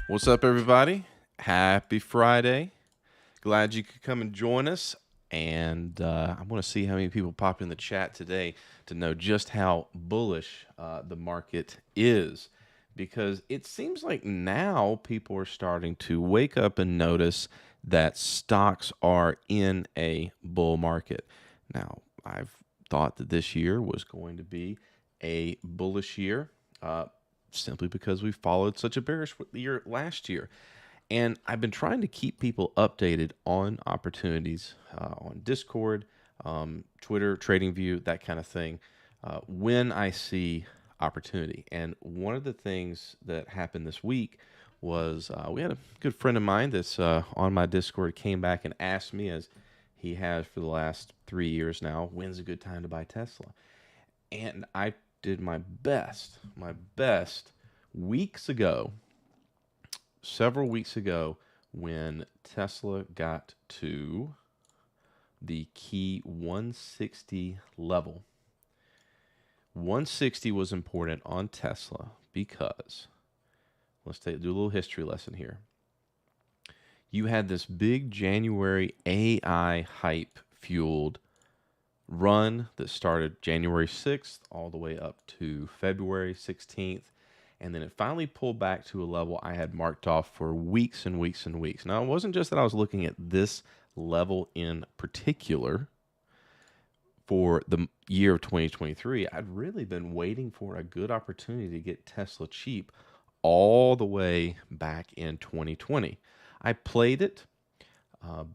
What's up, everybody? Happy Friday. Glad you could come and join us. And I want to see how many people pop in the chat today to know just how bullish the market is. Because it seems like now people are starting to wake up and notice that stocks are in a bull market. Now, I've thought that this year was going to be a bullish year. Simply because we followed such a bearish year last year. And I've been trying to keep people updated on opportunities on Discord, Twitter, TradingView, that kind of thing, when I see opportunity. And one of the things that happened this week was we had a good friend of mine that's on my Discord came back and asked me, as he has for the last 3 years now, when's a good time to buy Tesla? And I did my best weeks ago, several weeks ago, when Tesla got to the key 160 level. 160 was important on Tesla because, do a little history lesson here. You had this big January AI hype fueled run that started January 6th all the way up to February 16th. And then it finally pulled back to a level I had marked off for weeks and weeks and weeks. Now, it wasn't just that I was looking at this level in particular for the year of 2023. I'd really been waiting for a good opportunity to get Tesla cheap all the way back in 2020. I played it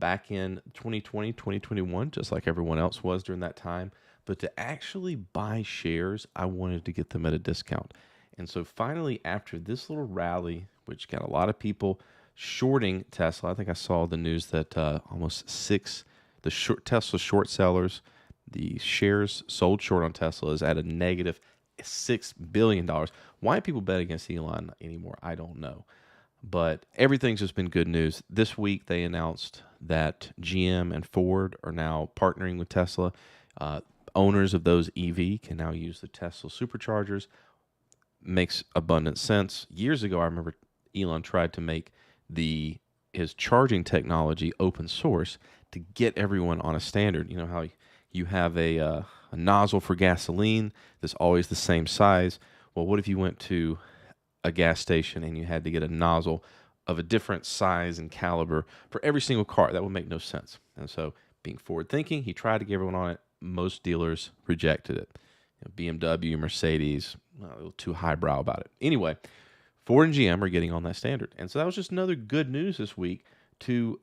back in 2020, 2021, just like everyone else was during that time. But to actually buy shares, I wanted to get them at a discount. And so finally, after this little rally, which got a lot of people shorting Tesla, I think I saw the news that almost Tesla short sellers, the shares sold short on Tesla is at a negative $6 billion. Why people bet against Elon anymore, I don't know. But everything's just been good news. This week, they announced that GM and Ford are now partnering with Tesla. Owners of those EV can now use the Tesla superchargers. Makes abundant sense. Years ago, I remember Elon tried to make his charging technology open source to get everyone on a standard. You know how you have a nozzle for gasoline that's always the same size. Well, what if you went to a gas station and you had to get a nozzle of a different size and caliber for every single car? That would make no sense. And so, being forward thinking, he tried to get everyone on it. Most dealers rejected it. BMW, Mercedes, a little too highbrow about it. Anyway, Ford and GM are getting on that standard. And so that was just another good news this week to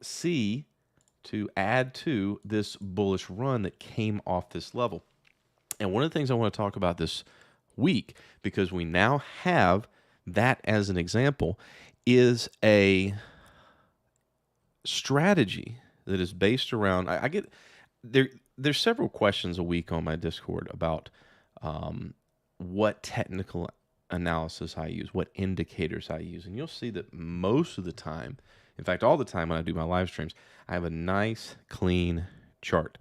add to this bullish run that came off this level. And one of the things I want to talk about this week, because we now have that as an example, is a strategy that is based around. I get there's several questions a week on my Discord about what technical analysis I use, what indicators I use, and you'll see that most of the time, in fact, all the time when I do my live streams, I have a nice clean chart.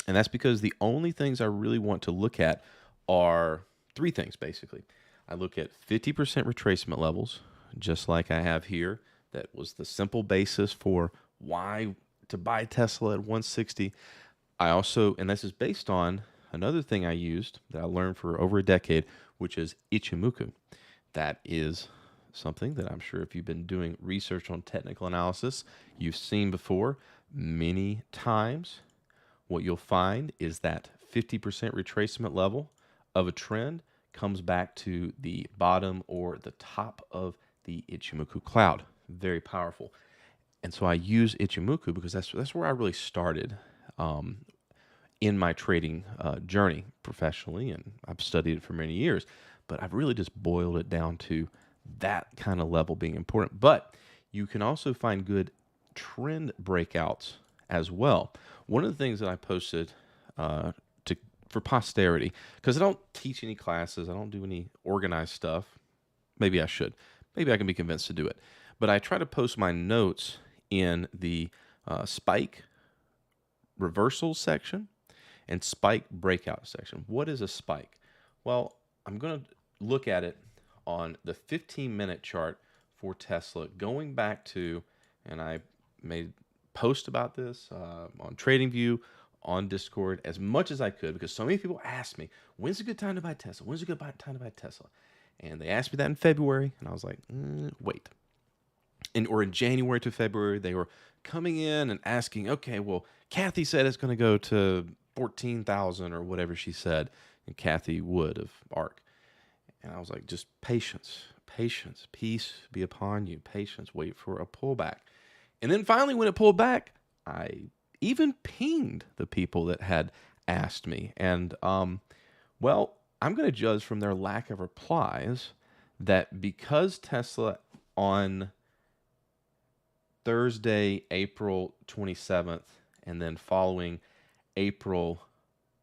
And that's because the only things I really want to look at are three things, basically. I look at 50% retracement levels, just like I have here. That was the simple basis for why to buy Tesla at 160. I also, and this is based on another thing I used that I learned for over a decade, which is Ichimoku. That is something that I'm sure if you've been doing research on technical analysis, you've seen before many times. What you'll find is that 50% retracement level of a trend comes back to the bottom or the top of the Ichimoku cloud. Very powerful. And so I use Ichimoku because that's where I really started in my trading journey professionally, and I've studied it for many years. But I've really just boiled it down to that kind of level being important. But you can also find good trend breakouts as well. One of the things that I posted for posterity, because I don't teach any classes, I don't do any organized stuff. Maybe I should. Maybe I can be convinced to do it. But I try to post my notes in the spike reversals section and spike breakout section. What is a spike? Well, I'm going to look at it on the 15-minute chart for Tesla, going back to, and I made post about this on TradingView, on Discord, as much as I could, because so many people asked me, when's a good time to buy Tesla? When's a good time to buy Tesla? And they asked me that in February, and I was like, wait. Or in January to February, they were coming in and asking, okay, well, Kathy said it's going to go to 14,000 or whatever she said, and Kathy Wood of ARK. And I was like, just patience, peace be upon you, patience, wait for a pullback. And then finally, when it pulled back, I even pinged the people that had asked me. And, well, I'm going to judge from their lack of replies that because Tesla on Thursday, April 27th, and then following April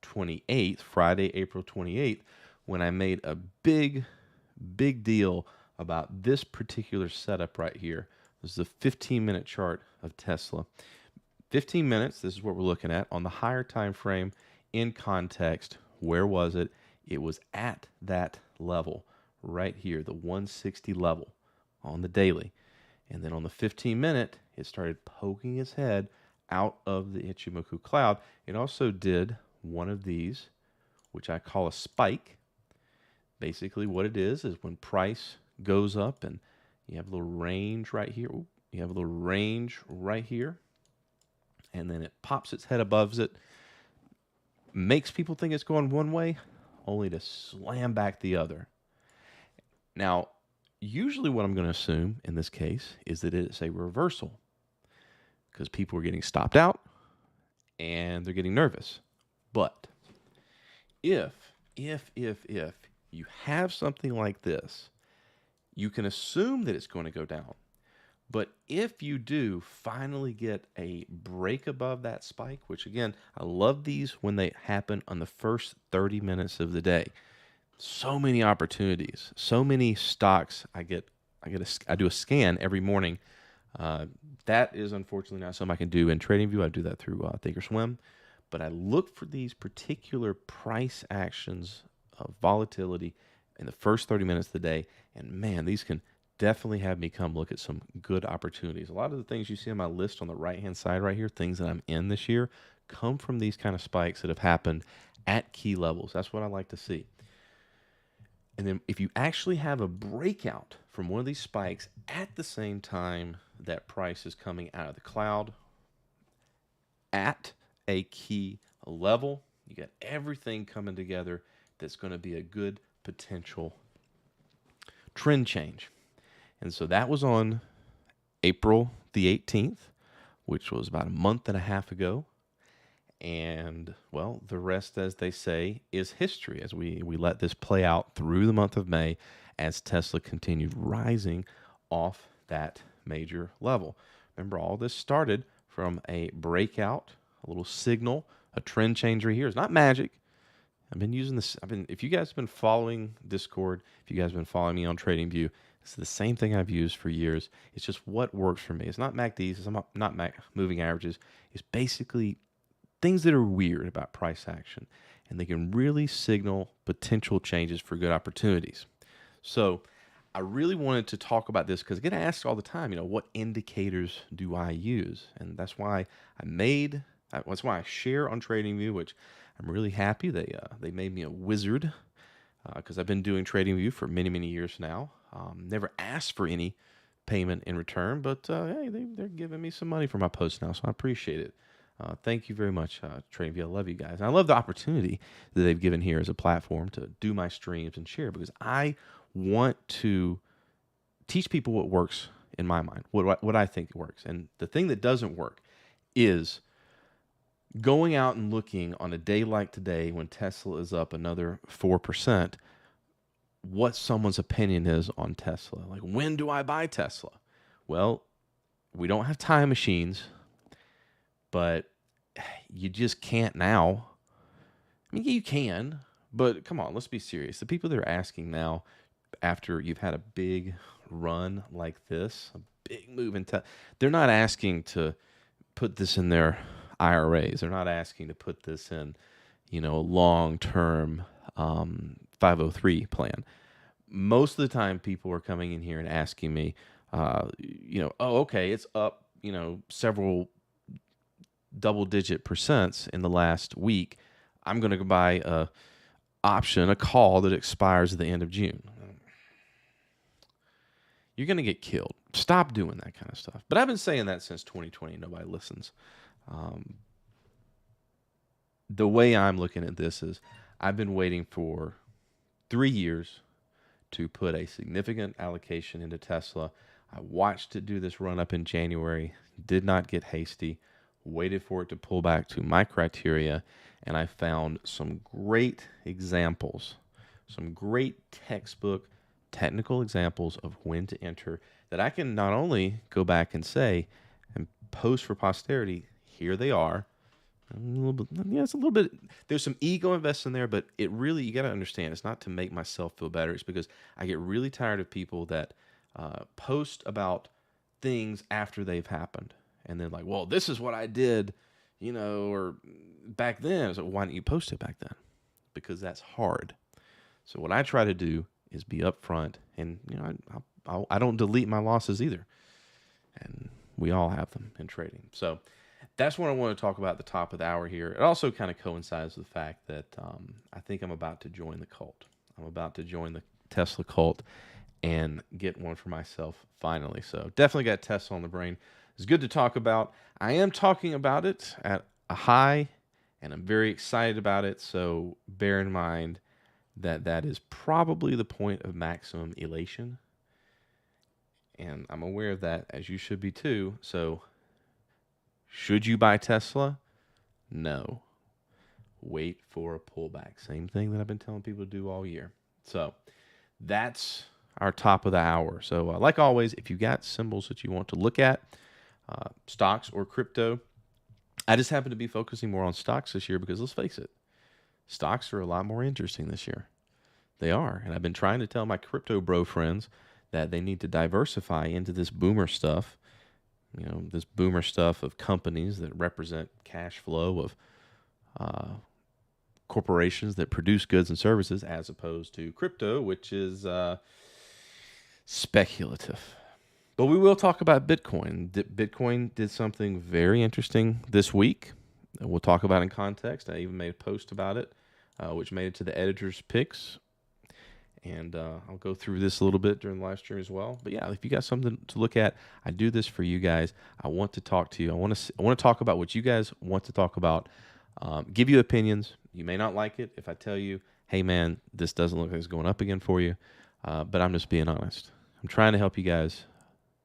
28th, Friday, April 28th, when I made a big deal about this particular setup right here. This is a 15-minute chart of Tesla. 15 minutes, this is what we're looking at. On the higher time frame, in context, where was it? It was at that level right here, the 160 level on the daily. And then on the 15-minute, it started poking its head out of the Ichimoku cloud. It also did one of these, which I call a spike. Basically what it is when price goes up and you have a little range right here. You have a little range right here. And then it pops its head above it, makes people think it's going one way, only to slam back the other. Now, usually what I'm going to assume in this case is that it's a reversal because people are getting stopped out and they're getting nervous. But if you have something like this, you can assume that it's going to go down. But if you do finally get a break above that spike, which again, I love these when they happen on the first 30 minutes of the day. So many opportunities, so many stocks. I do a scan every morning. That is unfortunately not something I can do in TradingView. I do that through Thinkorswim. But I look for these particular price actions of volatility in the first 30 minutes of the day. And man, these can definitely have me come look at some good opportunities. A lot of the things you see on my list on the right-hand side right here, things that I'm in this year, come from these kind of spikes that have happened at key levels. That's what I like to see. And then if you actually have a breakout from one of these spikes at the same time that price is coming out of the cloud at a key level, you got everything coming together that's going to be a good potential trend change. And so that was on April the 18th, which was about a month and a half ago. And, well, the rest, as they say, is history as we let this play out through the month of May as Tesla continued rising off that major level. Remember, all this started from a breakout, a little signal, a trend changer here. It's not magic. I've been using this. If you guys have been following Discord, if you guys have been following me on TradingView, it's the same thing I've used for years. It's just what works for me. It's not MACDs. It's not moving averages. It's basically things that are weird about price action, and they can really signal potential changes for good opportunities. So I really wanted to talk about this because I get asked all the time, what indicators do I use? And that's why that's why I share on TradingView, which I'm really happy they made me a wizard because I've been doing TradingView for many, many years now. Never asked for any payment in return, but hey, they're giving me some money for my posts now, so I appreciate it. Thank you very much, TradingView. I love you guys. And I love the opportunity that they've given here as a platform to do my streams and share because I want to teach people what works in my mind, what I think works. And the thing that doesn't work is going out and looking on a day like today when Tesla is up another 4%, what someone's opinion is on Tesla. Like, when do I buy Tesla? Well, we don't have time machines, but you just can't now. I mean, you can, but come on, let's be serious. The people that are asking now, after you've had a big run like this, a big move in Tesla, they're not asking to put this in their IRAs. They're not asking to put this in, a long-term 503 plan. Most of the time, people are coming in here and asking me, Oh, okay, it's up, several double-digit percents in the last week. I'm going to go buy a call that expires at the end of June. You're going to get killed. Stop doing that kind of stuff. But I've been saying that since 2020. Nobody listens. The way I'm looking at this is I've been waiting for 3 years to put a significant allocation into Tesla. I watched it do this run up in January, did not get hasty, waited for it to pull back to my criteria, and I found some great examples, some great textbook technical examples of when to enter that I can not only go back and say and post for posterity, here they are. It's a little bit. There's some ego invested in there, but it really, you got to understand, it's not to make myself feel better. It's because I get really tired of people that post about things after they've happened, and then like, well, this is what I did, or back then. So why didn't you post it back then? Because that's hard. So what I try to do is be upfront, and I don't delete my losses either, and we all have them in trading. So that's what I want to talk about at the top of the hour here. It also kind of coincides with the fact that I think I'm about to join the cult. I'm about to join the Tesla cult and get one for myself finally. So definitely got Tesla on the brain. It's good to talk about. I am talking about it at a high, and I'm very excited about it. So bear in mind that that is probably the point of maximum elation. And I'm aware of that, as you should be too. So should you buy Tesla? No. Wait for a pullback. Same thing that I've been telling people to do all year. So that's our top of the hour. So like always, if you got symbols that you want to look at, stocks or crypto, I just happen to be focusing more on stocks this year because let's face it, stocks are a lot more interesting this year. They are. And I've been trying to tell my crypto bro friends that they need to diversify into this boomer stuff. This boomer stuff of companies that represent cash flow of corporations that produce goods and services, as opposed to crypto, which is speculative. But we will talk about Bitcoin. Bitcoin did something very interesting this week that we'll talk about in context. I even made a post about it, which made it to the editor's picks. And I'll go through this a little bit during the live stream as well. But yeah, if you got something to look at, I do this for you guys. I want to talk to you. I want to talk about what you guys want to talk about. Give you opinions. You may not like it if I tell you, hey man, this doesn't look like it's going up again for you. But I'm just being honest. I'm trying to help you guys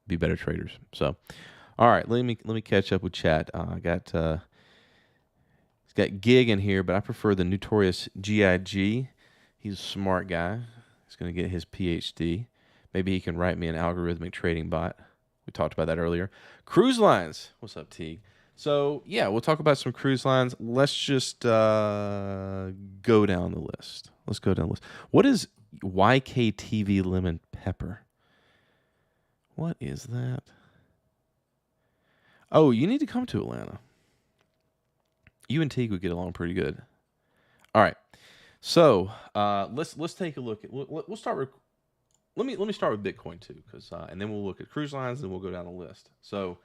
be better traders. So, all right, let me catch up with chat. I got it's got Gig in here, but I prefer the notorious GIG. He's a smart guy. He's going to get his PhD. Maybe he can write me an algorithmic trading bot. We talked about that earlier. Cruise lines. What's up, Teague? So, yeah, we'll talk about some cruise lines. Let's just go down the list. Let's go down the list. What is YKTV Lemon Pepper? What is that? Oh, you need to come to Atlanta. You and Teague would get along pretty good. All right. So let's take a look at. We'll start with. Let me start with Bitcoin too, because and then we'll look at cruise lines and we'll go down the list. So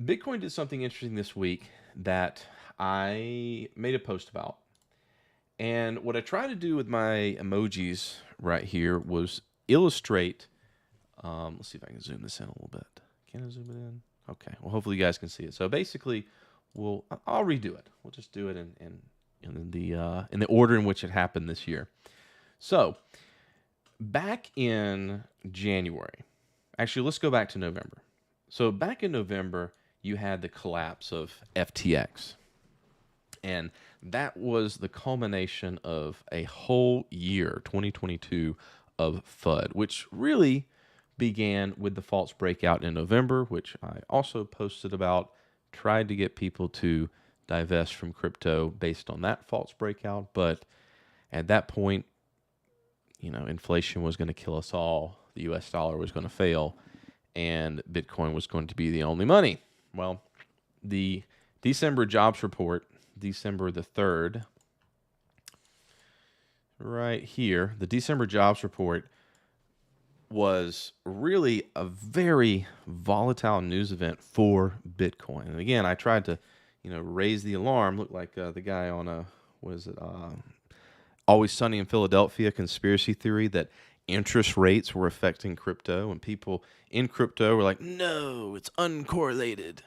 Bitcoin did something interesting this week that I made a post about, and what I tried to do with my emojis right here was illustrate. Let's see if I can zoom this in a little bit. Can I zoom it in? Okay. Well, hopefully you guys can see it. So basically, I'll redo it. We'll just do it in the order in which it happened this year. So back in January, actually, let's go back to November. So back in November, you had the collapse of FTX. And that was the culmination of a whole year, 2022, of FUD, which really began with the false breakout in November, which I also posted about, tried to get people to divest from crypto based on that false breakout. But at that point, inflation was going to kill us all. The US dollar was going to fail, and Bitcoin was going to be the only money. Well, the December jobs report, December the 3rd, right here, the December jobs report was really a very volatile news event for Bitcoin. And again, I tried to, raise the alarm. Looked like the guy on what is it? Always Sunny in Philadelphia conspiracy theory that interest rates were affecting crypto, and people in crypto were like, "No, it's uncorrelated."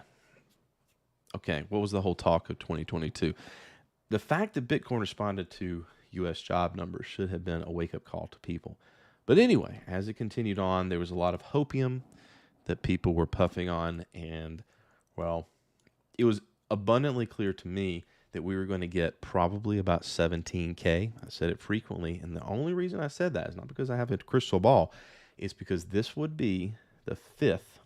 Okay, what was the whole talk of 2022? The fact that Bitcoin responded to U.S. job numbers should have been a wake-up call to people. But anyway, as it continued on, there was a lot of hopium that people were puffing on, and, well, it was abundantly clear to me that we were going to get probably about 17K. I said it frequently, and the only reason I said that is not because I have a crystal ball. It's because this would be the fifth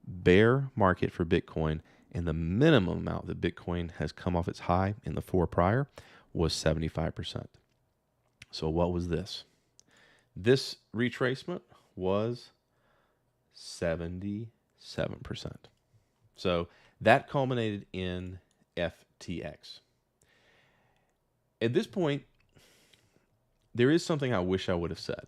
bear market for Bitcoin, and the minimum amount that Bitcoin has come off its high in the 4 prior was 75%. So what was this? This retracement was 77%. So that culminated in FTX. At this point, there is something I wish I would have said.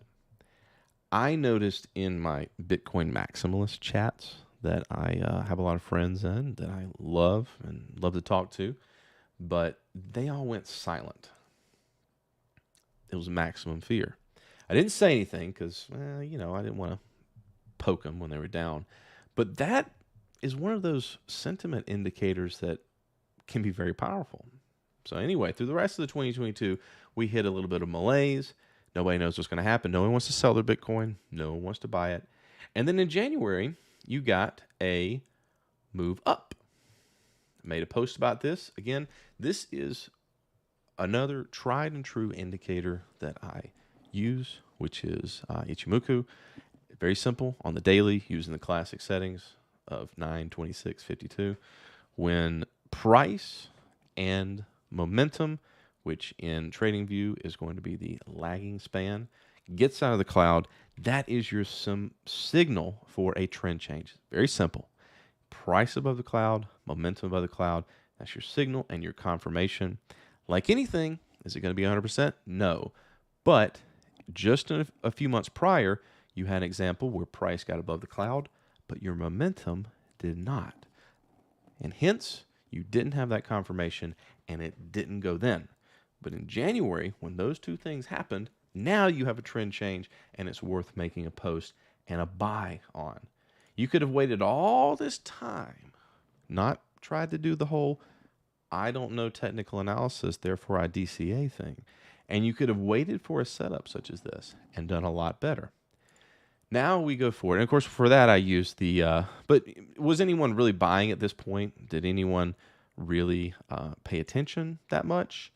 I noticed in my Bitcoin maximalist chats that I have a lot of friends in that I love and love to talk to, but they all went silent. It was maximum fear. I didn't say anything because, I didn't want to poke them when they were down. But that is one of those sentiment indicators that can be very powerful. So anyway, through the rest of the 2022, we hit a little bit of malaise. Nobody knows what's going to happen. No one wants to sell their Bitcoin. No one wants to buy it. And then in January, you got a move up. I made a post about this. Again, this is another tried and true indicator that I use, which is Ichimoku. Very simple on the daily, using the classic settings of 9, 26, 52. When price and momentum, which in TradingView is going to be the lagging span, gets out of the cloud, that is your signal for a trend change. Very simple. Price above the cloud, momentum above the cloud, that's your signal and your confirmation. Like anything, is it going to be 100%? No. But just a few months prior, you had an example where price got above the cloud, but your momentum did not. And hence, you didn't have that confirmation, and it didn't go then. But in January, when those two things happened, now you have a trend change, and it's worth making a post and a buy on. You could have waited all this time, not tried to do the whole I don't know technical analysis, therefore I DCA thing. And you could have waited for a setup such as this and done a lot better. Now we go forward. And of course, for that, I used the, but was anyone really buying at this point? Did anyone really pay attention that much?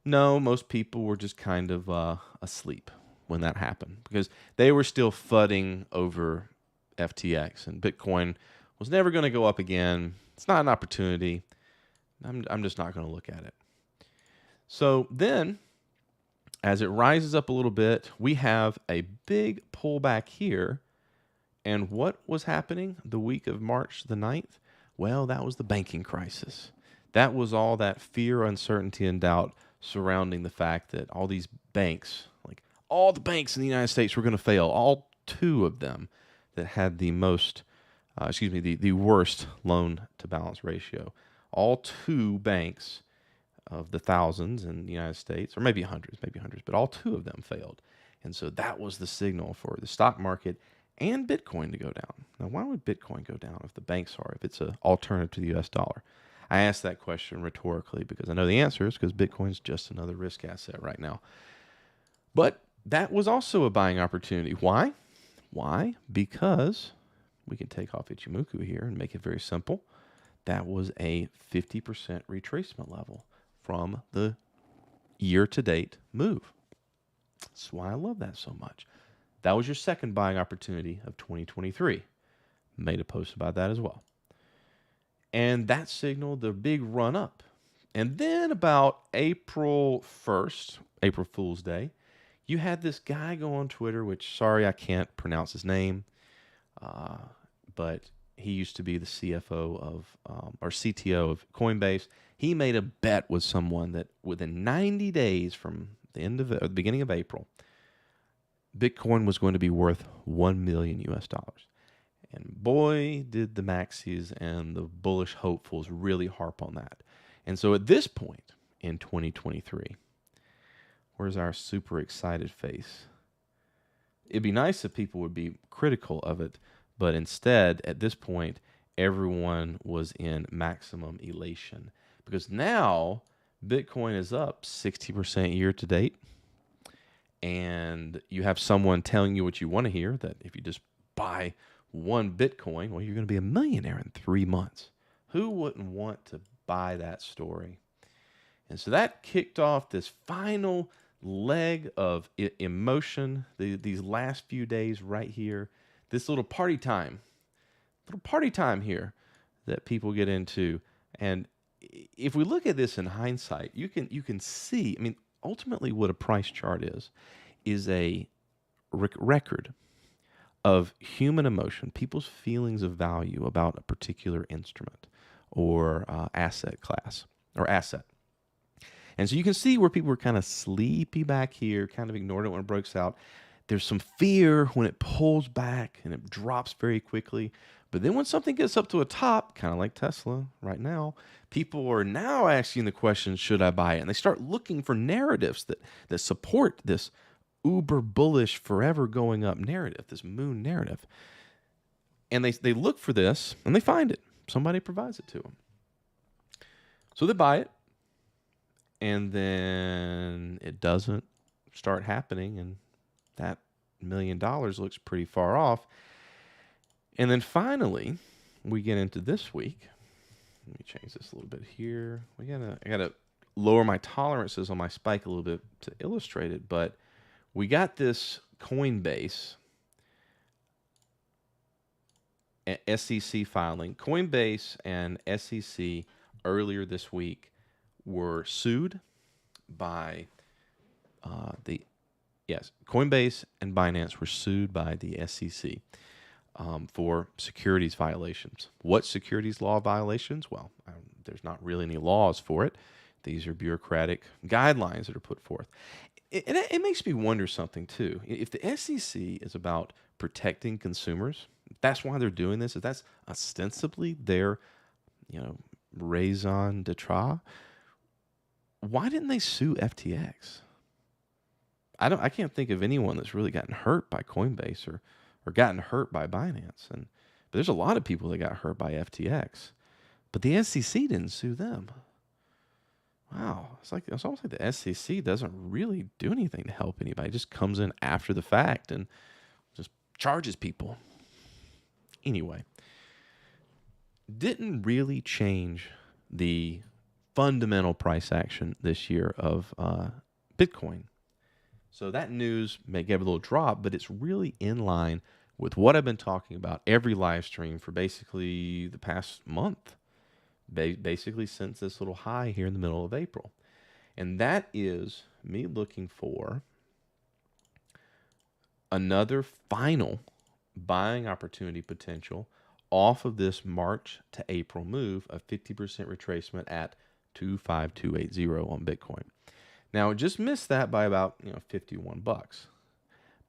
No, most people were just kind of asleep when that happened because they were still fudding over FTX, and Bitcoin was never going to go up again. It's not an opportunity. I'm just not going to look at it. So then, as it rises up a little bit, we have a big pullback here. And what was happening the week of March the 9th? Well, that was the banking crisis. That was all that fear, uncertainty, and doubt surrounding the fact that all these banks, like all the banks in the United States were going to fail. All two of them that had the most, the worst loan to balance ratio. All two banks of the thousands in the United States, or maybe hundreds, but all two of them failed. And so that was the signal for the stock market and Bitcoin to go down. Now, why would Bitcoin go down if the banks are, if it's an alternative to the US dollar? I asked that question rhetorically because I know the answer is because Bitcoin's just another risk asset right now. But that was also a buying opportunity. Why? Why? Because we can take off Ichimoku here and make it very simple. That was a 50% retracement level from the year-to-date move. That's why I love that so much. That was your second buying opportunity of 2023. Made a post about that as well. And that signaled the big run up. And then about April 1st, April Fool's Day, you had this guy go on Twitter, which, sorry, I can't pronounce his name, but he used to be the CFO of, or CTO of Coinbase. He made a bet with someone that within 90 days from the beginning of April, Bitcoin was going to be worth 1 million US dollars. And boy, did the maxis and the bullish hopefuls really harp on that. And so at this point in 2023, where's our super excited face? It'd be nice if people would be critical of it, but instead, at this point, everyone was in maximum elation because now Bitcoin is up 60% year to date. And you have someone telling you what you want to hear, that if you just buy one Bitcoin, well, you're going to be a millionaire in 3 months. Who wouldn't want to buy that story? And so that kicked off this final leg of emotion, these last few days right here, this little party time here that people get into. And if we look at this in hindsight, you can see, I mean, ultimately what a price chart is a record of human emotion, people's feelings of value about a particular instrument or asset class or asset. And so you can see where people were kind of sleepy back here, kind of ignored it when it breaks out. There's some fear when it pulls back and it drops very quickly. But then when something gets up to a top, kind of like Tesla right now, people are now asking the question, should I buy it? And they start looking for narratives that support this uber bullish, forever going up narrative, this moon narrative. And they look for this and they find it. Somebody provides it to them. So they buy it. And then it doesn't start happening, and that $1 million looks pretty far off. And then finally, we get into this week. Let me change this a little bit here. I gotta lower my tolerances on my spike a little bit to illustrate it, but we got this Coinbase SEC filing. Coinbase and SEC earlier this week were sued by Coinbase and Binance were sued by the SEC for securities violations. What securities law violations? Well, there's not really any laws for it. These are bureaucratic guidelines that are put forth. It makes me wonder something too. If the SEC is about protecting consumers, that's why they're doing this. If that's ostensibly their, raison d'etre, why didn't they sue FTX? I can't think of anyone that's really gotten hurt by Coinbase or gotten hurt by Binance. But there's a lot of people that got hurt by FTX. But the SEC didn't sue them. Wow. It's almost like the SEC doesn't really do anything to help anybody. It just comes in after the fact and just charges people. Anyway, didn't really change the fundamental price action this year of Bitcoin. So that news may give a little drop, but it's really in line with what I've been talking about every live stream for basically the past month, basically since this little high here in the middle of April. And that is me looking for another final buying opportunity potential off of this March to April move of 50% retracement at 25280 on Bitcoin. Now, it just missed that by about $51.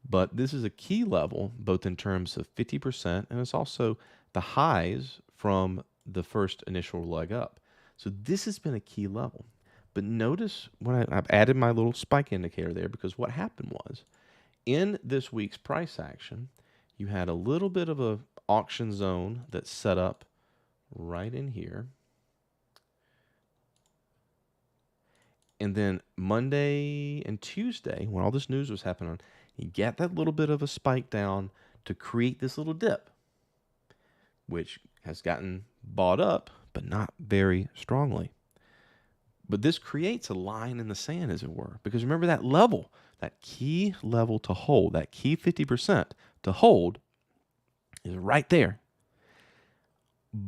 But this is a key level, both in terms of 50%, and it's also the highs from the first initial leg up. So this has been a key level. But notice when I've added my little spike indicator there, because what happened was, in this week's price action, you had a little bit of a auction zone that's set up right in here. And then Monday and Tuesday, when all this news was happening, you get that little bit of a spike down to create this little dip, which has gotten bought up, but not very strongly. But this creates a line in the sand, as it were, because remember that level, that key level to hold, that key 50% to hold is right there.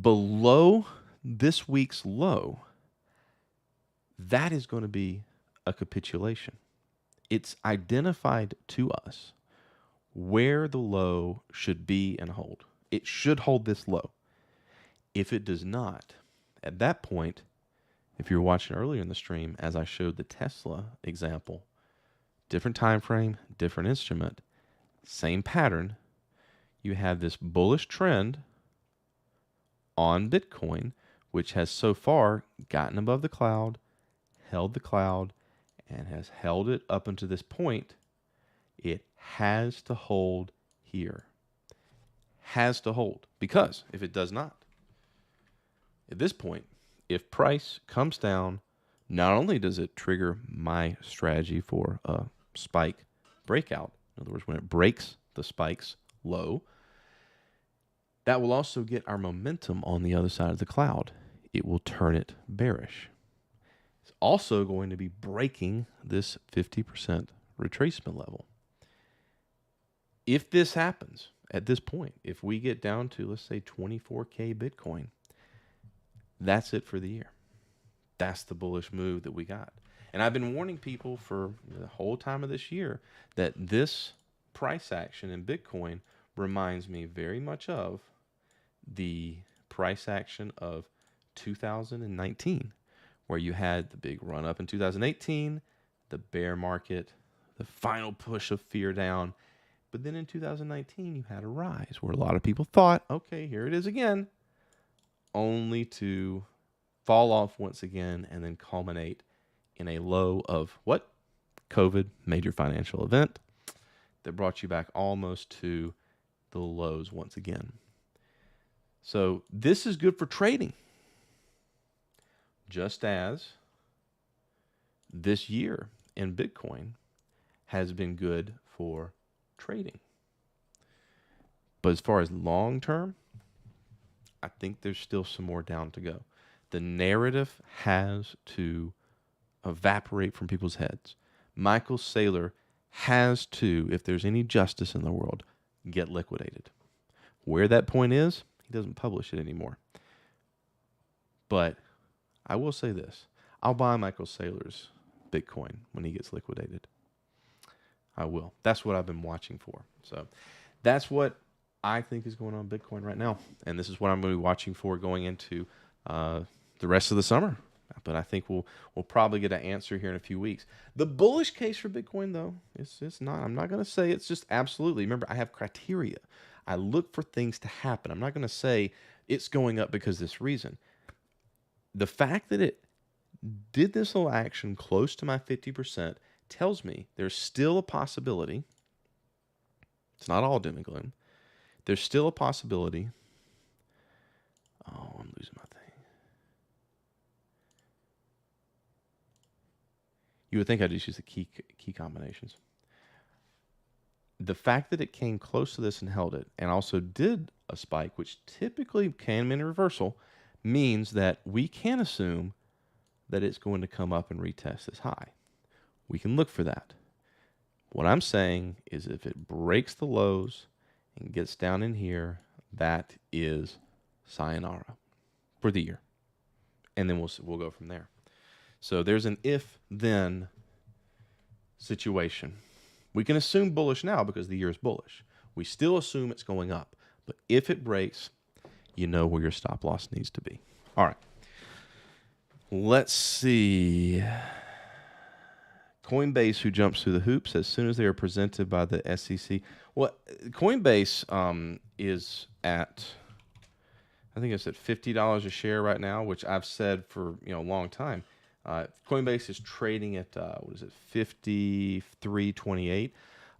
Below this week's low, that is going to be a capitulation. It's identified to us where the low should be and hold. It should hold this low. If it does not, at that point, if you were watching earlier in the stream, as I showed the Tesla example, different time frame, different instrument, same pattern. You have this bullish trend on Bitcoin, which has so far gotten above the cloud, held the cloud, and has held it up until this point. It has to hold here. Has to hold. Because if it does not, at this point, if price comes down, not only does it trigger my strategy for a spike breakout, in other words, when it breaks the spike's low, that will also get our momentum on the other side of the cloud. It will turn it bearish. It's also going to be breaking this 50% retracement level. If this happens at this point, if we get down to, let's say, 24K Bitcoin, that's it for the year. That's the bullish move that we got. And I've been warning people for the whole time of this year that this price action in Bitcoin reminds me very much of the price action of 2019, where you had the big run up in 2018, the bear market, the final push of fear down. But then in 2019, you had a rise where a lot of people thought, okay, here it is again, only to fall off once again and then culminate in a low of what? COVID, major financial event that brought you back almost to the lows once again. So this is good for trading, just as this year in Bitcoin has been good for trading. But as far as long term, I think there's still some more down to go. The narrative has to evaporate from people's heads. Michael Saylor has to, if there's any justice in the world, get liquidated. Where that point is, he doesn't publish it anymore. But I will say this. I'll buy Michael Saylor's Bitcoin when he gets liquidated. I will. That's what I've been watching for. So that's what I think is going on in Bitcoin right now. And this is what I'm going to be watching for going into the rest of the summer. But I think we'll probably get an answer here in a few weeks. The bullish case for Bitcoin, though, it's not. I'm not going to say it's just absolutely. Remember, I have criteria. I look for things to happen. I'm not going to say it's going up because of this reason. The fact that it did this little action close to my 50% tells me there's still a possibility. It's not all doom and gloom. There's still a possibility. Oh, I'm losing my thing. You would think I'd just use the key combinations. The fact that it came close to this and held it, and also did a spike, which typically can mean a reversal, means that we can assume that it's going to come up and retest this high. We can look for that. What I'm saying is if it breaks the lows and gets down in here, that is sayonara for the year. And then we'll go from there. So there's an if-then situation. We can assume bullish now because the year is bullish. We still assume it's going up. But if it breaks, you know where your stop loss needs to be. All right. Let's see. Coinbase, who jumps through the hoops as soon as they are presented by the SEC. Well, Coinbase is at, I think it's at $50 a share right now, which I've said for a long time. Coinbase is trading at what is it, 53.28.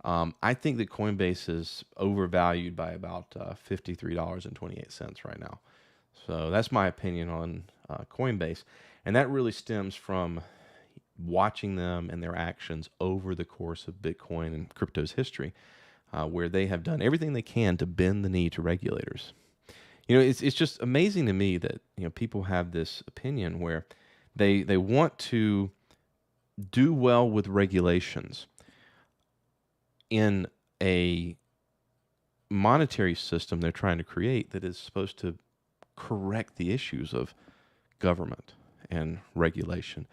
I think that Coinbase is overvalued by about $53.28 right now. So that's my opinion on Coinbase, and that really stems from watching them and their actions over the course of Bitcoin and crypto's history, where they have done everything they can to bend the knee to regulators. It's just amazing to me that people have this opinion where they want to do well with regulations in a monetary system they're trying to create that is supposed to correct the issues of government and regulation.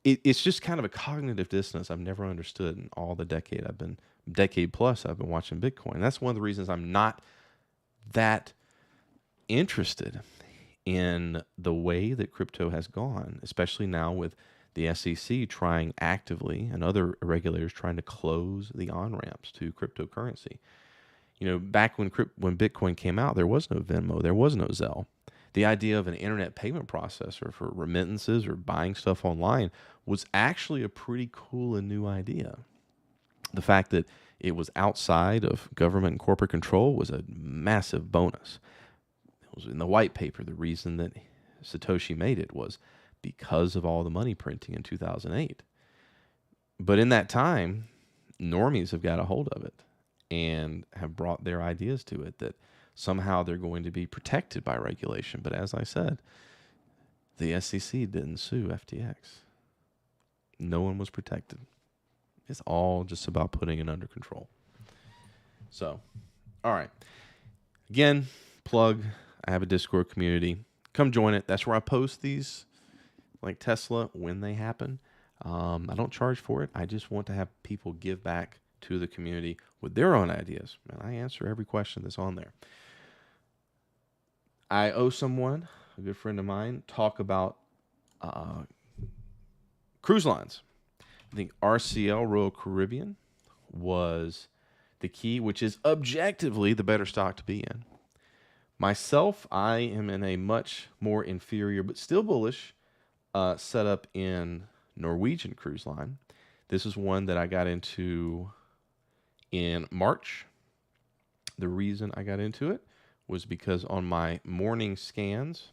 It's just kind of a cognitive dissonance I've never understood in all the decade plus I've been watching Bitcoin. That's one of the reasons I'm not that interested in the way that crypto has gone, especially now with the SEC trying actively and other regulators trying to close the on-ramps to cryptocurrency. Back when Bitcoin came out, there was no Venmo, there was no Zelle. The idea of an internet payment processor for remittances or buying stuff online was actually a pretty cool and new idea. The fact that it was outside of government and corporate control was a massive bonus. It was in the white paper. The reason that Satoshi made it was because of all the money printing in 2008. But in that time, normies have got a hold of it and have brought their ideas to it that somehow they're going to be protected by regulation. But as I said, the SEC didn't sue FTX. No one was protected. It's all just about putting it under control. So, all right. Again, plug, I have a Discord community. Come join it. That's where I post these, like Tesla, when they happen. I don't charge for it. I just want to have people give back to the community with their own ideas. And I answer every question that's on there. I owe someone, a good friend of mine, talk about cruise lines. I think RCL, Royal Caribbean, was the key, which is objectively the better stock to be in. Myself, I am in a much more inferior but still bullish setup in Norwegian Cruise Line. This is one that I got into in March. The reason I got into it was because on my morning scans,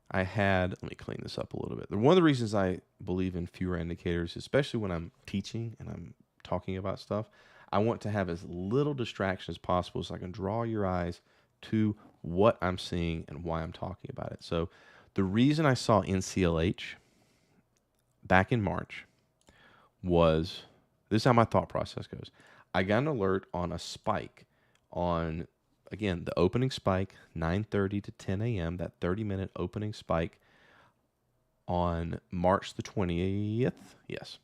I had, let me clean this up a little bit. One of the reasons I believe in fewer indicators, especially when I'm teaching and I'm talking about stuff, I want to have as little distraction as possible so I can draw your eyes to what I'm seeing and why I'm talking about it. So the reason I saw NCLH back in March was, this is how my thought process goes. I got an alert on a spike on, again, the opening spike, 9:30 to 10 a.m., that 30-minute opening spike on March the 20th. Yes.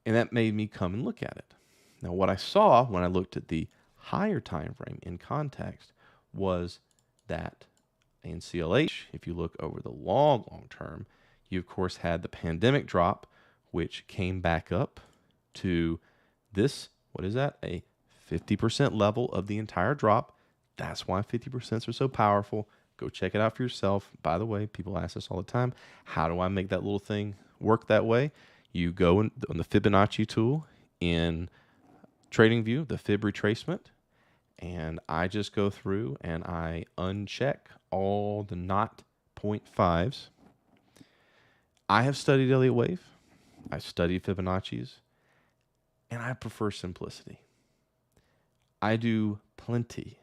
And that made me come and look at it. Now, what I saw when I looked at the higher time frame in context was that NCLH, if you look over the long term, you, of course, had the pandemic drop, which came back up to this, what is that? A 50% level of the entire drop. That's why 50% are so powerful. Go check it out for yourself. By the way, people ask us all the time, how do I make that little thing work that way? You go on the Fibonacci tool in TradingView, the fib retracement, and I just go through and I uncheck all the not 0.5s. I have studied Elliott Wave. I've studied Fibonacci's, and I prefer simplicity. I do plenty.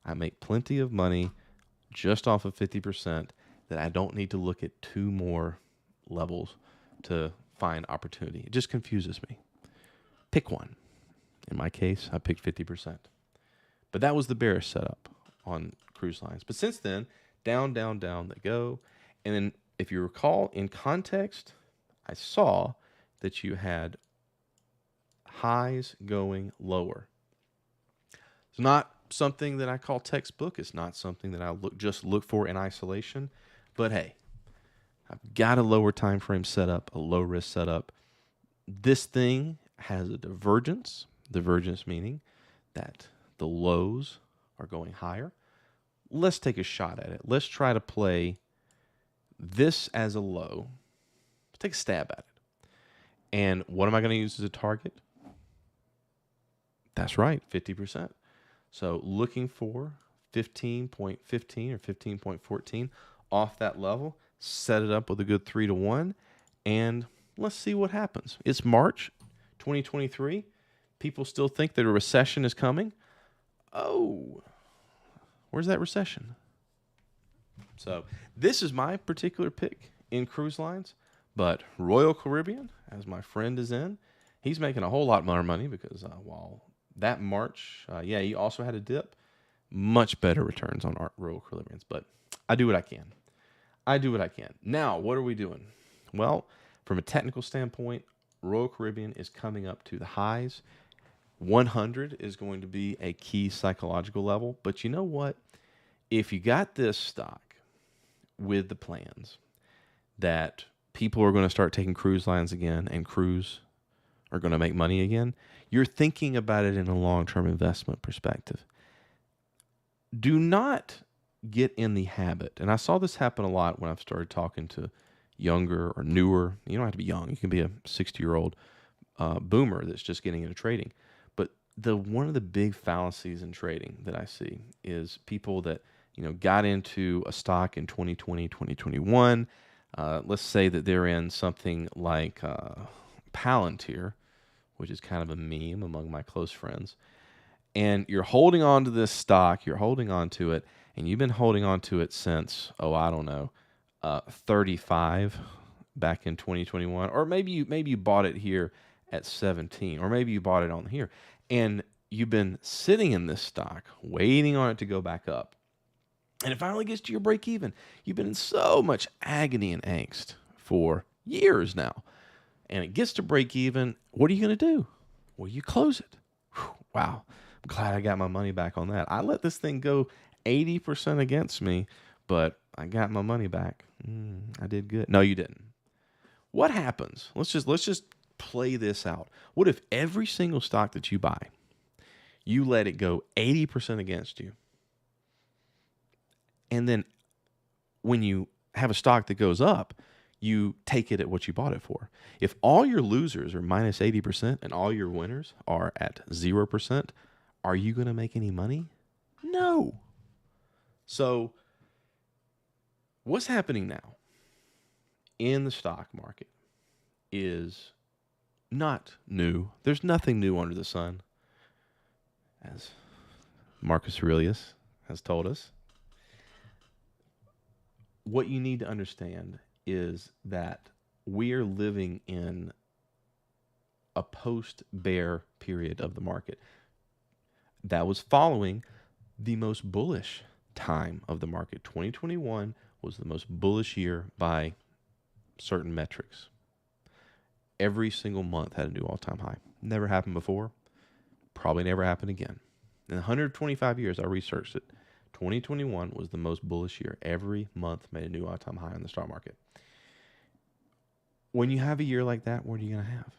I make plenty of money just off of 50% that I don't need to look at two more levels to find opportunity. It just confuses me. Pick one. In my case, I picked 50%. But that was the bearish setup on cruise lines. But since then, down they go. And then if you recall, in context, I saw that you had highs going lower. It's not something that I call textbook. It's not something that I just look for in isolation. But hey, I've got a lower time frame setup, a low risk setup. This thing has a divergence. Divergence meaning that the lows are going higher. Let's take a shot at it. Let's try to play this as a low. Let's take a stab at it. And what am I going to use as a target? That's right, 50%. So looking for 15.15 or 15.14 off that level, set it up with a good 3-to-1, and let's see what happens. It's March 2023. People still think that a recession is coming. Oh, where's that recession? So this is my particular pick in cruise lines, but Royal Caribbean, as my friend is in, he's making a whole lot more money because while that March, he also had a dip. Much better returns on Royal Caribbeans, but I do what I can. Now, what are we doing? Well, from a technical standpoint, Royal Caribbean is coming up to the highs. 100 is going to be a key psychological level, but you know what? If you got this stock with the plans that people are going to start taking cruise lines again and cruise are going to make money again, you're thinking about it in a long-term investment perspective. Do not get in the habit, and I saw this happen a lot when I've started talking to younger or newer. You don't have to be young. You can be a 60-year-old boomer that's just getting into trading. But one of the big fallacies in trading that I see is people that got into a stock in 2020, 2021. Let's say that they're in something like Palantir, which is kind of a meme among my close friends. And you're holding on to this stock, you're holding on to it, and you've been holding on to it since, 35 back in 2021. Or maybe you bought it here at 17, or maybe you bought it on here. And you've been sitting in this stock, waiting on it to go back up. And it finally gets to your break even. You've been in so much agony and angst for years now. And it gets to break even. What are you going to do? Well, you close it. Whew, wow. I'm glad I got my money back on that. I let this thing go 80% against me, but I got my money back. I did good. No, you didn't. What happens? Let's just play this out. What if every single stock that you buy, you let it go 80% against you? And then when you have a stock that goes up, you take it at what you bought it for. If all your losers are minus 80% and all your winners are at 0%, are you going to make any money? No. So what's happening now in the stock market is not new. There's nothing new under the sun, as Marcus Aurelius has told us. What you need to understand is that we are living in a post-bear period of the market. That was following the most bullish time of the market. 2021 was the most bullish year by certain metrics. Every single month had a new all-time high. Never happened before. Probably never happen again. In 125 years, I researched it. 2021 was the most bullish year. Every month made a new all-time high on the stock market. When you have a year like that, what are you going to have?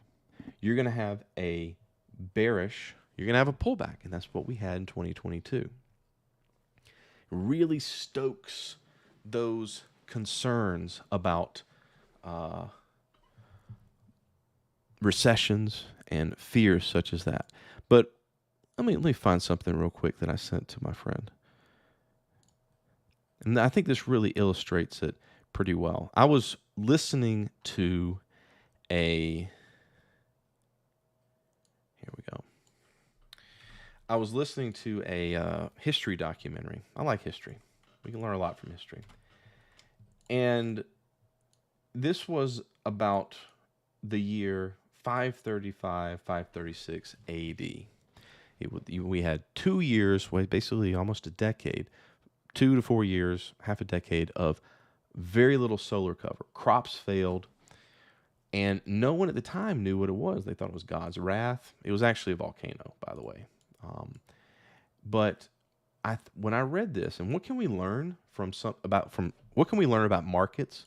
You're going to have a bearish, you're going to have a pullback, and that's what we had in 2022. It really stokes those concerns about recessions and fears such as that. But let me find something real quick that I sent to my friend. And I think this really illustrates it pretty well. I was listening to here we go. I was listening to a history documentary. I like history. We can learn a lot from history. And this was about the year 535, 536 AD. We had 2 years, basically almost a decade, 2 to 4 years, half a decade of very little solar cover. Crops failed, and no one at the time knew what it was. They thought it was God's wrath. It was actually a volcano, by the way. But when I read this, and what can we learn what can we learn about markets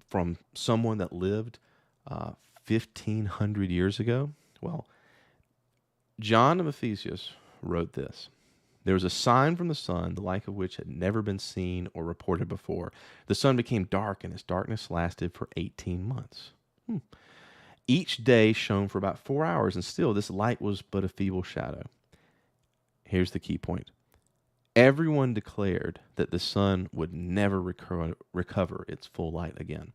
from someone that lived 1,500 years ago? Well, John of Ephesus wrote this. There was a sign from the sun, the like of which had never been seen or reported before. The sun became dark, and its darkness lasted for 18 months. Each day shone for about 4 hours, and still this light was but a feeble shadow. Here's the key point. Everyone declared that the sun would never recover its full light again.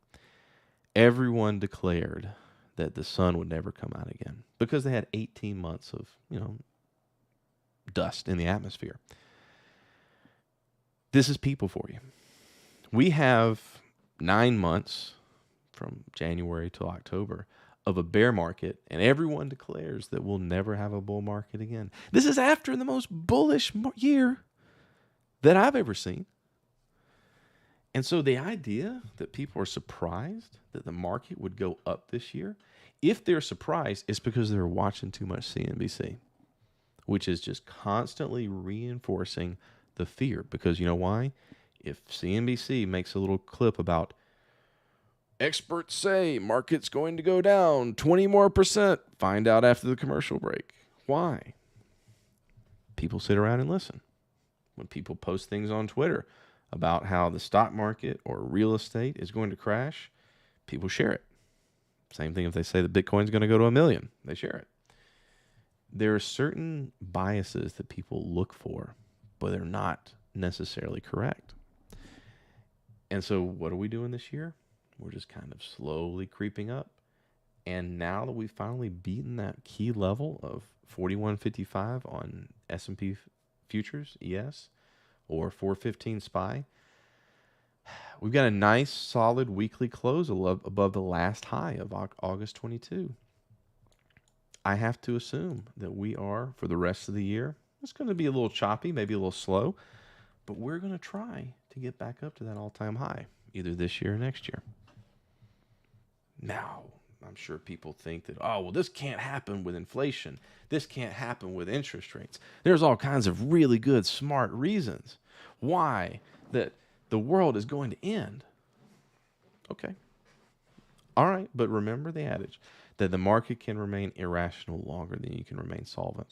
Everyone declared that the sun would never come out again because they had 18 months of, dust in the atmosphere. This is people for you. We have 9 months from January till October of a bear market, and everyone declares that we'll never have a bull market again. This is after the most bullish year that I've ever seen. And so the idea that people are surprised that the market would go up this year, if they're surprised, it's because they're watching too much CNBC, which is just constantly reinforcing the fear. Because you know why? If CNBC makes a little clip about Experts say market's going to go down 20 more percent. Find out after the commercial break. Why? People sit around and listen. When people post things on Twitter about how the stock market or real estate is going to crash, people share it. Same thing if they say that Bitcoin's going to go to 1 million, they share it. There are certain biases that people look for, but they're not necessarily correct. And so what are we doing this year? We're just kind of slowly creeping up. And now that we've finally beaten that key level of 41.55 on S&P futures, ES, or 415 SPY, we've got a nice solid weekly close above the last high of August 22. I have to assume that we are, for the rest of the year, it's going to be a little choppy, maybe a little slow, but we're going to try to get back up to that all-time high, either this year or next year. Now, I'm sure people think that, oh, well, this can't happen with inflation. This can't happen with interest rates. There's all kinds of really good, smart reasons why that the world is going to end. Okay. All right, but remember the adage that the market can remain irrational longer than you can remain solvent.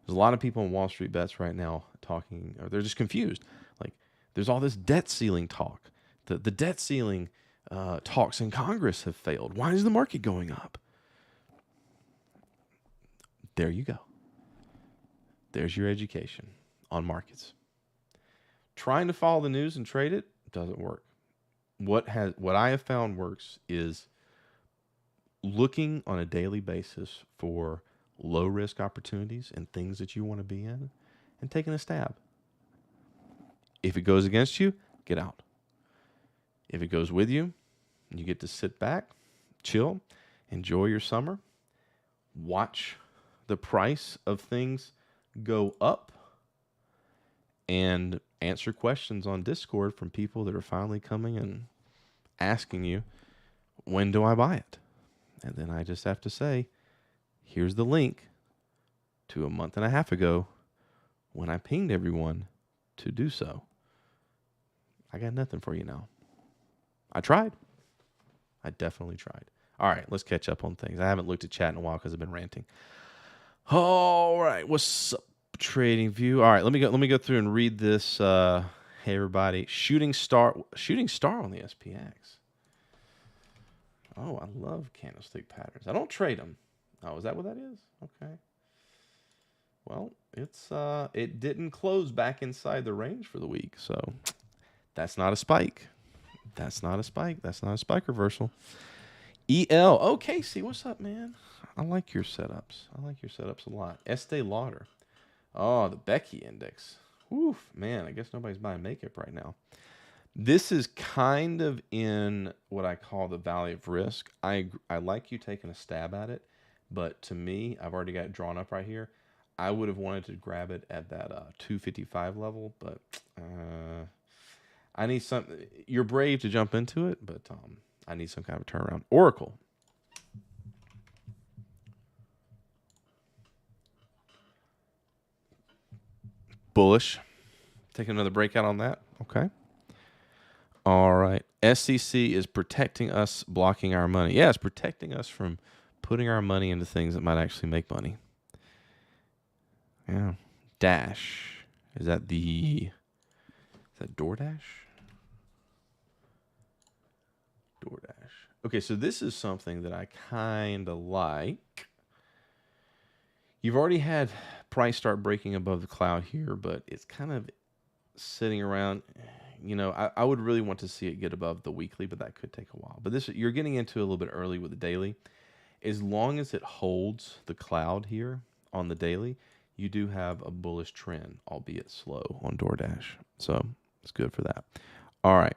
There's a lot of people on Wall Street Bets right now talking, or they're just confused. Like, there's all this debt ceiling talk. The debt ceiling talks in Congress have failed. Why is the market going up? There you go. There's your education on markets. Trying to follow the news and trade it doesn't work. What I have found works is looking on a daily basis for low risk opportunities and things that you want to be in and taking a stab. If it goes against you, get out. If it goes with you, you get to sit back, chill, enjoy your summer, watch the price of things go up, and answer questions on Discord from people that are finally coming and asking you, when do I buy it? And then I just have to say, here's the link to a month and a half ago when I pinged everyone to do so. I got nothing for you now. I tried. I definitely tried. All right, let's catch up on things. I haven't looked at chat in a while because I've been ranting. All right, what's up, Trading View? All right, let me go through and read this. Hey everybody, shooting star on the SPX. Oh, I love candlestick patterns. I don't trade them. Oh, is that what that is? Okay. Well, it didn't close back inside the range for the week, so that's not a spike. That's not a spike. That's not a spike reversal. EL. Oh, Casey, what's up, man? I like your setups. I like your setups a lot. Estee Lauder. Oh, the Becky Index. Oof, man, I guess nobody's buying makeup right now. This is kind of in what I call the valley of risk. I like you taking a stab at it, but to me, I've already got it drawn up right here. I would have wanted to grab it at that 255 level, but I need some. You're brave to jump into it, but I need some kind of turnaround. Oracle. Bullish. Taking another breakout on that. Okay. All right. SEC is protecting us, blocking our money. Yeah, it's protecting us from putting our money into things that might actually make money. Yeah. Dash. Is that DoorDash? DoorDash. Okay, so this is something that I kind of like. You've already had price start breaking above the cloud here, but it's kind of sitting around. You know, I would really want to see it get above the weekly, but that could take a while. But this, you're getting into a little bit early with the daily. As long as it holds the cloud here on the daily, you do have a bullish trend, albeit slow, on DoorDash. So it's good for that. All right.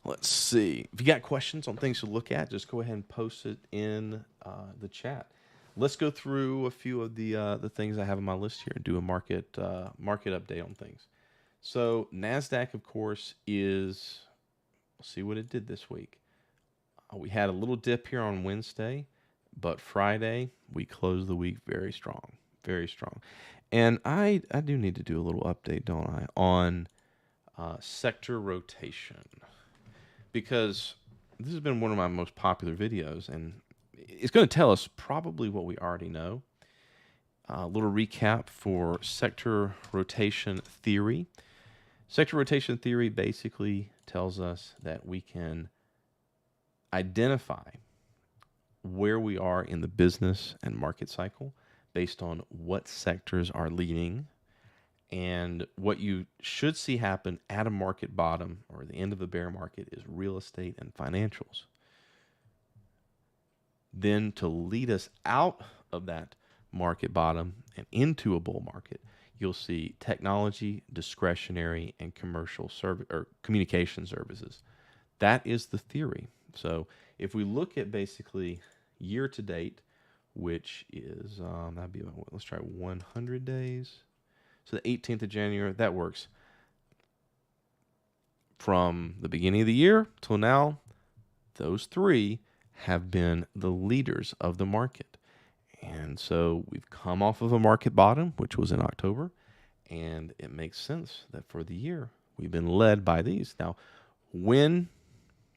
Let's see. If you got questions on things to look at, just go ahead and post it in the chat. Let's go through a few of the things I have on my list here and do a market update on things. So NASDAQ, of course, is, let's see what it did this week. We had a little dip here on Wednesday, but Friday, we closed the week very strong, very strong. And I do need to do a little update, don't I, on sector rotation. because this has been one of my most popular videos, and it's going to tell us probably what we already know. A little recap for sector rotation theory. Sector rotation theory basically tells us that we can identify where we are in the business and market cycle based on what sectors are leading and what you should see happen at a market bottom or the end of a bear market is real estate and financials. Then to lead us out of that market bottom and into a bull market, you'll see technology, discretionary, and commercial service or communication services. That is the theory. So if we look at basically year to date, which is that'd be about, let's try 100 days. So the 18th of January, that works. From the beginning of the year till now, those three have been the leaders of the market. And so we've come off of a market bottom, which was in October, and it makes sense that for the year we've been led by these. Now, when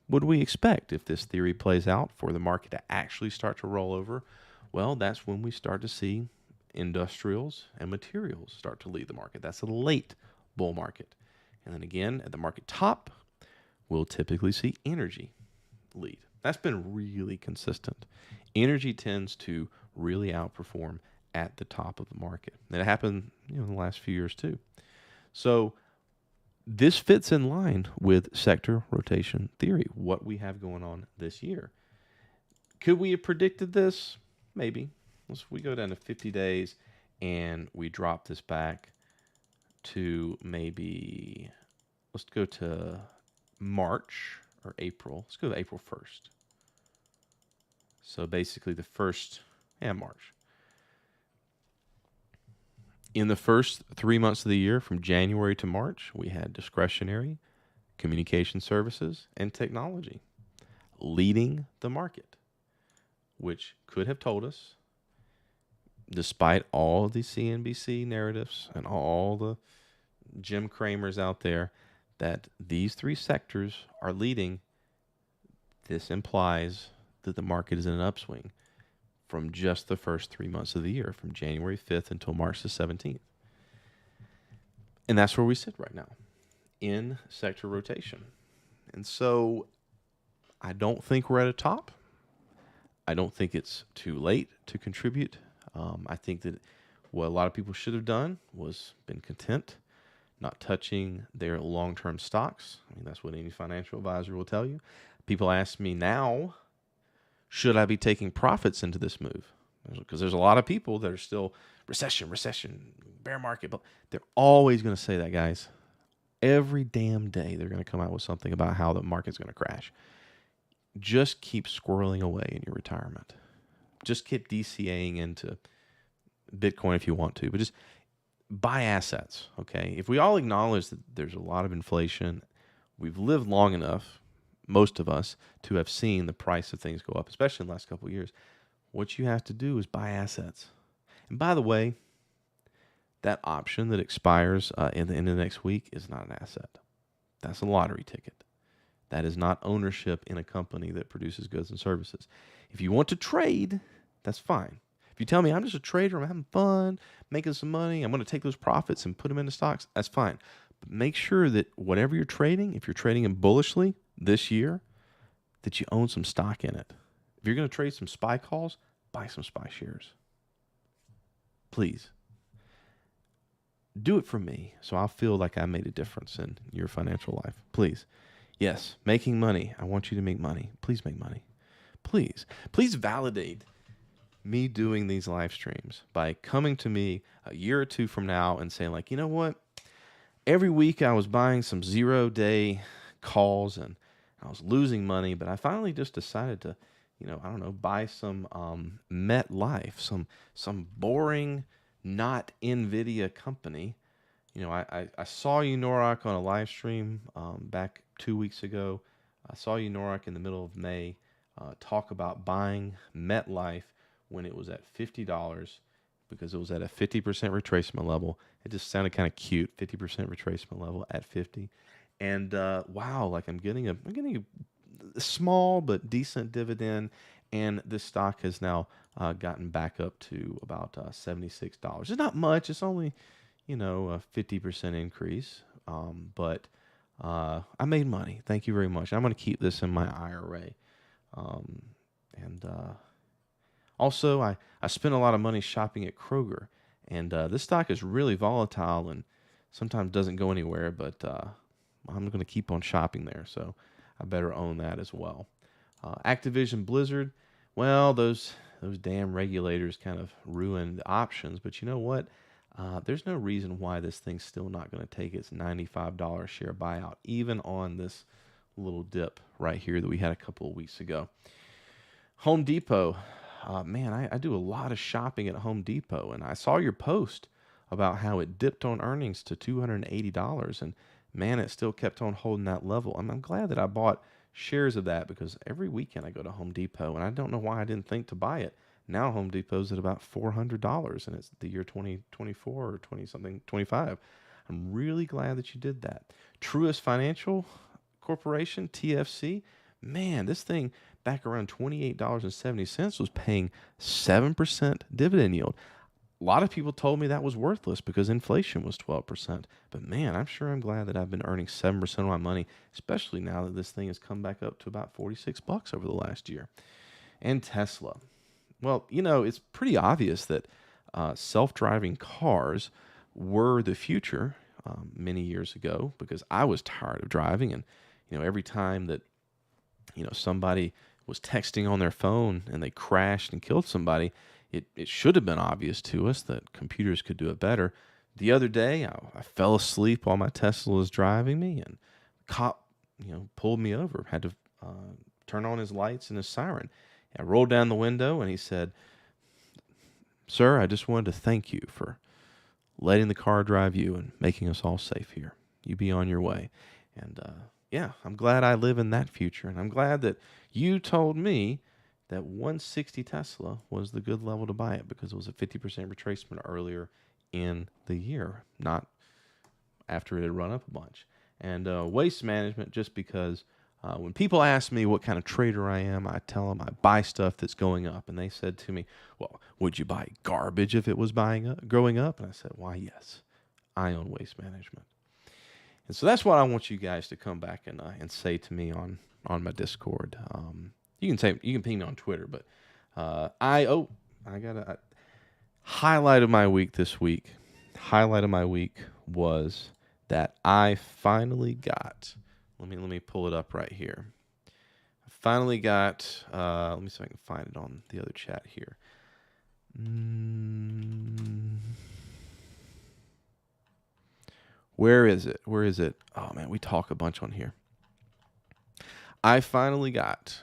would we expect, if this theory plays out, for the market to actually start to roll over? Well, that's when we start to see industrials and materials start to lead the market. That's a late bull market. And then again, at the market top, we'll typically see energy lead. That's been really consistent. Energy tends to really outperform at the top of the market. And it happened, in the last few years too. So this fits in line with sector rotation theory, what we have going on this year. Could we have predicted this? Maybe. We go down to 50 days and we drop this back to maybe, let's go to March or April. Let's go to April 1st. So basically the first, March. In the first 3 months of the year, from January to March, we had discretionary, communication services, and technology leading the market, which could have told us, despite all the CNBC narratives and all the Jim Cramers out there, that these three sectors are leading. This implies that the market is in an upswing from just the first 3 months of the year, from January 5th until March the 17th. And that's where we sit right now, in sector rotation. And so I don't think we're at a top. I don't think it's too late to contribute. I think that what a lot of people should have done was been content, not touching their long-term stocks. I mean, that's what any financial advisor will tell you. People ask me now, should I be taking profits into this move? Because there's a lot of people that are still recession, bear market, but they're always going to say that, guys. Every damn day they're going to come out with something about how the market's going to crash. Just keep squirreling away in your retirement. Just keep DCAing into Bitcoin if you want to, but just buy assets, okay? If we all acknowledge that there's a lot of inflation, we've lived long enough, most of us, to have seen the price of things go up, especially in the last couple of years. What you have to do is buy assets. And by the way, that option that expires in the end of the next week is not an asset. That's a lottery ticket. That is not ownership in a company that produces goods and services. If you want to trade, that's fine. If you tell me I'm just a trader, I'm having fun, making some money, I'm going to take those profits and put them into stocks, that's fine. But make sure that whatever you're trading, if you're trading in bullishly this year, that you own some stock in it. If you're going to trade some SPY calls, buy some SPY shares. Please. Do it for me so I'll feel like I made a difference in your financial life. Please. Yes, making money. I want you to make money. Please make money. Please. Please validate me doing these live streams by coming to me a year or two from now and saying, like, you know what? Every week I was buying some 0-day calls and I was losing money, but I finally just decided to, buy some MetLife, some boring, not NVIDIA company. I saw you, Norak, on a live stream back 2 weeks ago. I saw you, Norak, in the middle of May talk about buying MetLife when it was at $50 because it was at a 50% retracement level. It just sounded kind of cute, 50% retracement level at 50. And wow, like I'm getting a small but decent dividend, and this stock has now gotten back up to about $76. It's not much. It's only a 50% increase, but I made money. Thank you very much. I'm going to keep this in my IRA, and also I spent a lot of money shopping at Kroger, and this stock is really volatile and sometimes doesn't go anywhere, but I'm going to keep on shopping there, so I better own that as well. Activision Blizzard, well, those damn regulators kind of ruined options, but you know what? There's no reason why this thing's still not going to take its $95 share buyout, even on this little dip right here that we had a couple of weeks ago. Home Depot, man, I do a lot of shopping at Home Depot, and I saw your post about how it dipped on earnings to $280, and man, it still kept on holding that level. I'm glad that I bought shares of that, because every weekend I go to Home Depot, and I don't know why I didn't think to buy it. Now Home Depot's at about $400, and it's the year 2024 or 20 something, 25. I'm really glad that you did that. Truist Financial Corporation, TFC, man, this thing back around $28.70 was paying 7% dividend yield. A lot of people told me that was worthless because inflation was 12%. But man, I'm glad that I've been earning 7% of my money, especially now that this thing has come back up to about $46 over the last year. And Tesla. Well, it's pretty obvious that self-driving cars were the future many years ago, because I was tired of driving. And, every time that, somebody was texting on their phone and they crashed and killed somebody, it should have been obvious to us that computers could do it better. The other day, I fell asleep while my Tesla was driving me, and cop, pulled me over, had to turn on his lights and his siren. I rolled down the window, and he said, "Sir, I just wanted to thank you for letting the car drive you and making us all safe here. You be on your way." And yeah, I'm glad I live in that future, and I'm glad that you told me that 160 Tesla was the good level to buy it, because it was a 50% retracement earlier in the year, not after it had run up a bunch. And Waste Management, just because when people ask me what kind of trader I am, I tell them I buy stuff that's going up. And they said to me, "Well, would you buy garbage if it was growing up?" And I said, "Why, yes, I own Waste Management." And so that's what I want you guys to come back and say to me on my Discord. You can ping me on Twitter, but I got a highlight of my week this week. Highlight of my week was that I finally got. Let me pull it up right here. I finally got. Let me see if I can find it on the other chat here. Where is it? Where is it? Oh man, we talk a bunch on here. I finally got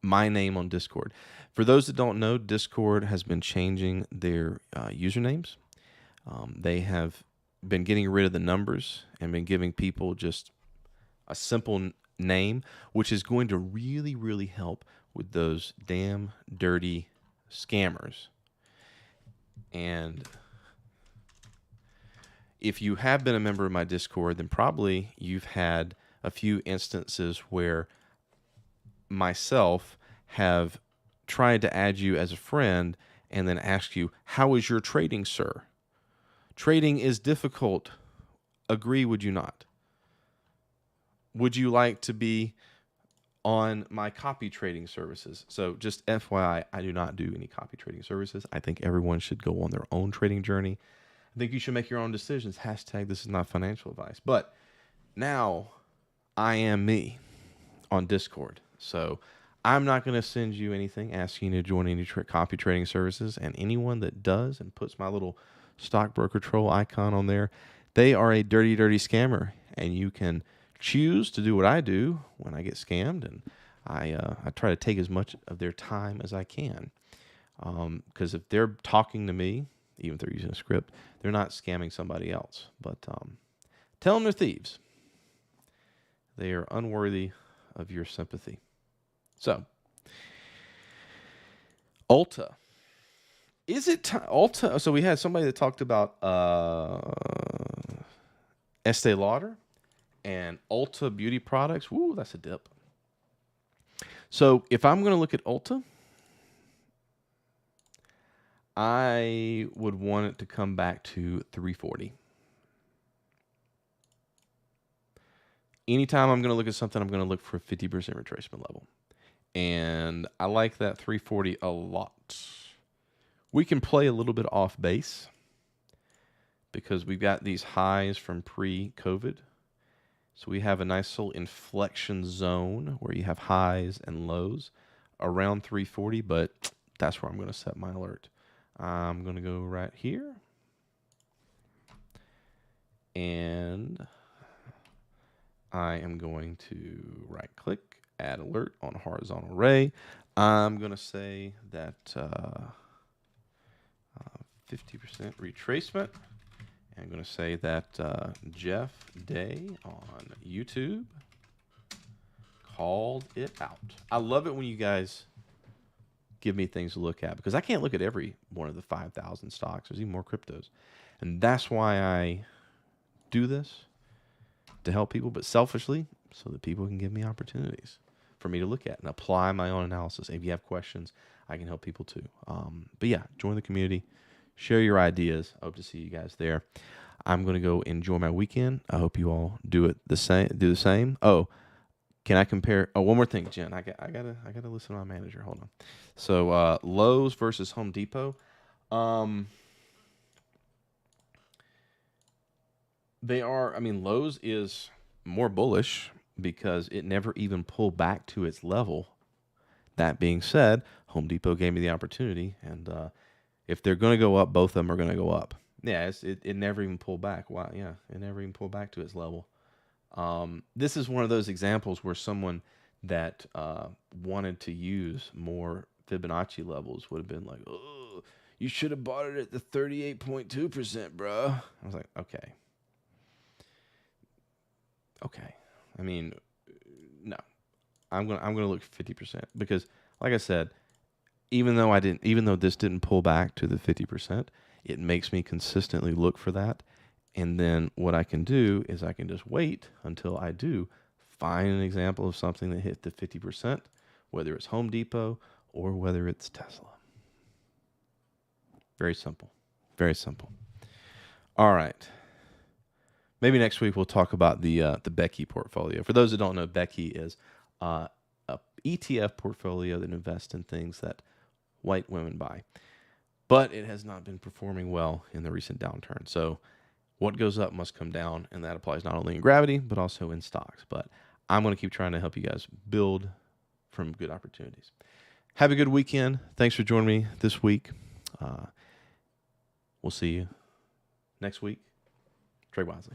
my name on Discord. For those that don't know, Discord has been changing their usernames. They have been getting rid of the numbers and been giving people just a simple name, which is going to really, really help with those damn dirty scammers. And if you have been a member of my Discord, then probably you've had a few instances where myself have tried to add you as a friend and then ask you, "How is your trading, sir? Trading is difficult. Agree, would you not? Would you like to be on my copy trading services?" So just FYI, I do not do any copy trading services. I think everyone should go on their own trading journey. I think you should make your own decisions. Hashtag this is not financial advice. But now I am me on Discord. So I'm not going to send you anything asking you to join any copy trading services. And anyone that does and puts my little stockbroker troll icon on there, they are a dirty, dirty scammer. And you can choose to do what I do when I get scammed. And I try to take as much of their time as I can. Because if they're talking to me, even if they're using a script, they're not scamming somebody else. But tell them they're thieves. They are unworthy of your sympathy. So, Ulta. Is it Ulta? So we had somebody that talked about Estee Lauder and Ulta Beauty Products. Woo, that's a dip. So if I'm going to look at Ulta, I would want it to come back to 340. Anytime I'm going to look at something, I'm going to look for a 50% retracement level. And I like that 340 a lot. We can play a little bit off base because we've got these highs from pre-COVID. So we have a nice little inflection zone where you have highs and lows around 340, but that's where I'm going to set my alert. I'm going to go right here. And I am going to right click, add alert on horizontal array. I'm going to say that 50% retracement. I'm going to say that Jeff Day on YouTube called it out. I love it when you guys give me things to look at because I can't look at every one of the 5,000 stocks. There's even more cryptos. And that's why I do this, to help people, but selfishly so that people can give me opportunities for me to look at and apply my own analysis. If you have questions, I can help people too. But yeah, join the community, share your ideas. I hope to see you guys there. I'm going to go enjoy my weekend. I hope you all do the same. Oh, can I compare? Oh, one more thing, Jen. I gotta listen to my manager. Hold on. So Lowe's versus Home Depot. Lowe's is more bullish because it never even pulled back to its level. That being said, Home Depot gave me the opportunity, and if they're going to go up, both of them are going to go up. Yeah, it never even pulled back. Wow, yeah, it never even pulled back to its level. This is one of those examples where someone that wanted to use more Fibonacci levels would have been like, oh, you should have bought it at the 38.2%, bro. I was like, okay. I mean, no, I'm gonna look 50% because, like I said, even though this didn't pull back to the 50%, it makes me consistently look for that. And then what I can do is I can just wait until I do find an example of something that hit the 50%, whether it's Home Depot or whether it's Tesla. Very simple. Very simple. All right. Maybe next week we'll talk about the Becky portfolio. For those that don't know, Becky is a ETF portfolio that invests in things that white women buy. But it has not been performing well in the recent downturn. So what goes up must come down, and that applies not only in gravity, but also in stocks. But I'm going to keep trying to help you guys build from good opportunities. Have a good weekend. Thanks for joining me this week. We'll see you next week. Trade wisely.